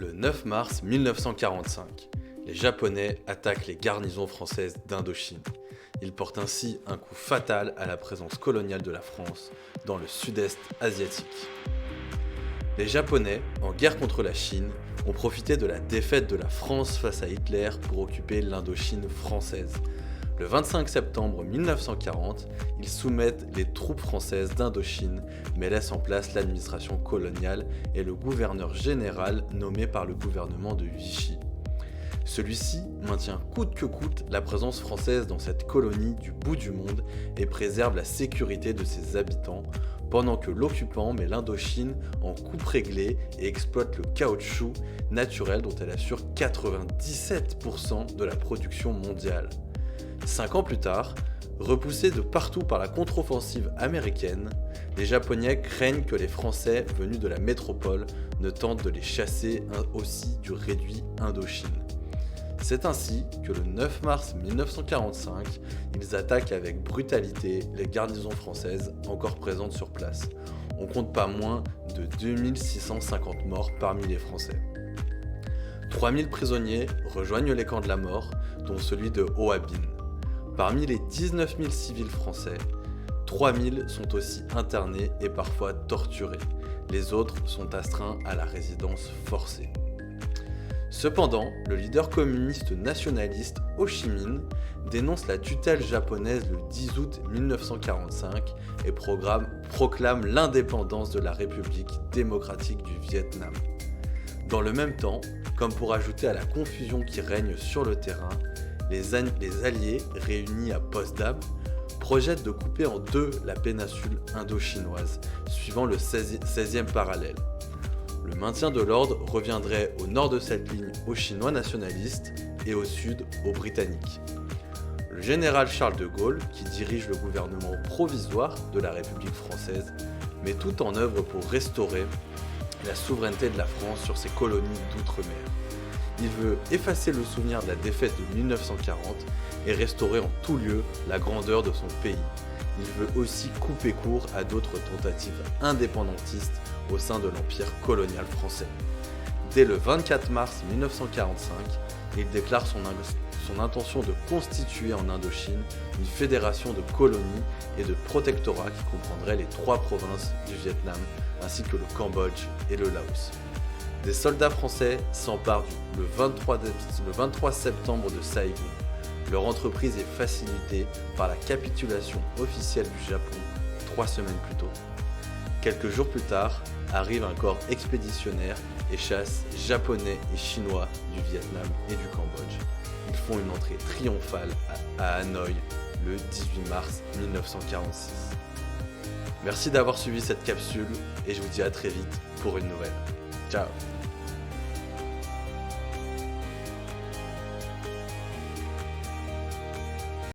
Le 9 mars 1945, les Japonais attaquent les garnisons françaises d'Indochine. Ils portent ainsi un coup fatal à la présence coloniale de la France dans le sud-est asiatique. Les Japonais, en guerre contre la Chine, ont profité de la défaite de la France face à Hitler pour occuper l'Indochine française. Le 25 septembre 1940, ils soumettent les troupes françaises d'Indochine, mais laissent en place l'administration coloniale et le gouverneur général nommé par le gouvernement de Vichy. Celui-ci maintient coûte que coûte la présence française dans cette colonie du bout du monde et préserve la sécurité de ses habitants, pendant que l'occupant met l'Indochine en coupe réglée et exploite le caoutchouc naturel dont elle assure 97% de la production mondiale. 5 ans plus tard, repoussés de partout par la contre-offensive américaine, les Japonais craignent que les Français venus de la métropole ne tentent de les chasser aussi du réduit Indochine. C'est ainsi que le 9 mars 1945, ils attaquent avec brutalité les garnisons françaises encore présentes sur place. On compte pas moins de 2650 morts parmi les Français. 3000 prisonniers rejoignent les camps de la mort, dont celui de Ohabin. Parmi les 19 000 civils français, 3000 sont aussi internés et parfois torturés. Les autres sont astreints à la résidence forcée. Cependant, le leader communiste nationaliste Ho Chi Minh dénonce la tutelle japonaise le 10 août 1945 et proclame l'indépendance de la République démocratique du Vietnam. Dans le même temps, comme pour ajouter à la confusion qui règne sur le terrain, les Alliés, réunis à Potsdam, projettent de couper en deux la péninsule indo-chinoise, suivant le 16e parallèle. Le maintien de l'ordre reviendrait au nord de cette ligne aux Chinois nationalistes et au sud aux Britanniques. Le général Charles de Gaulle, qui dirige le gouvernement provisoire de la République française, met tout en œuvre pour restaurer la souveraineté de la France sur ses colonies d'outre-mer. Il veut effacer le souvenir de la défaite de 1940 et restaurer en tout lieu la grandeur de son pays. Il veut aussi couper court à d'autres tentatives indépendantistes au sein de l'empire colonial français. Dès le 24 mars 1945, il déclare son intention de constituer en Indochine une fédération de colonies et de protectorats qui comprendrait les 3 provinces du Vietnam, ainsi que le Cambodge et le Laos. Des soldats français s'emparent le 23 septembre de Saigon. Leur entreprise est facilitée par la capitulation officielle du Japon 3 semaines plus tôt. Quelques jours plus tard, arrive un corps expéditionnaire et chasse Japonais et Chinois du Vietnam et du Cambodge. Ils font une entrée triomphale à Hanoï le 18 mars 1946. Merci d'avoir suivi cette capsule et je vous dis à très vite pour une nouvelle. Ciao!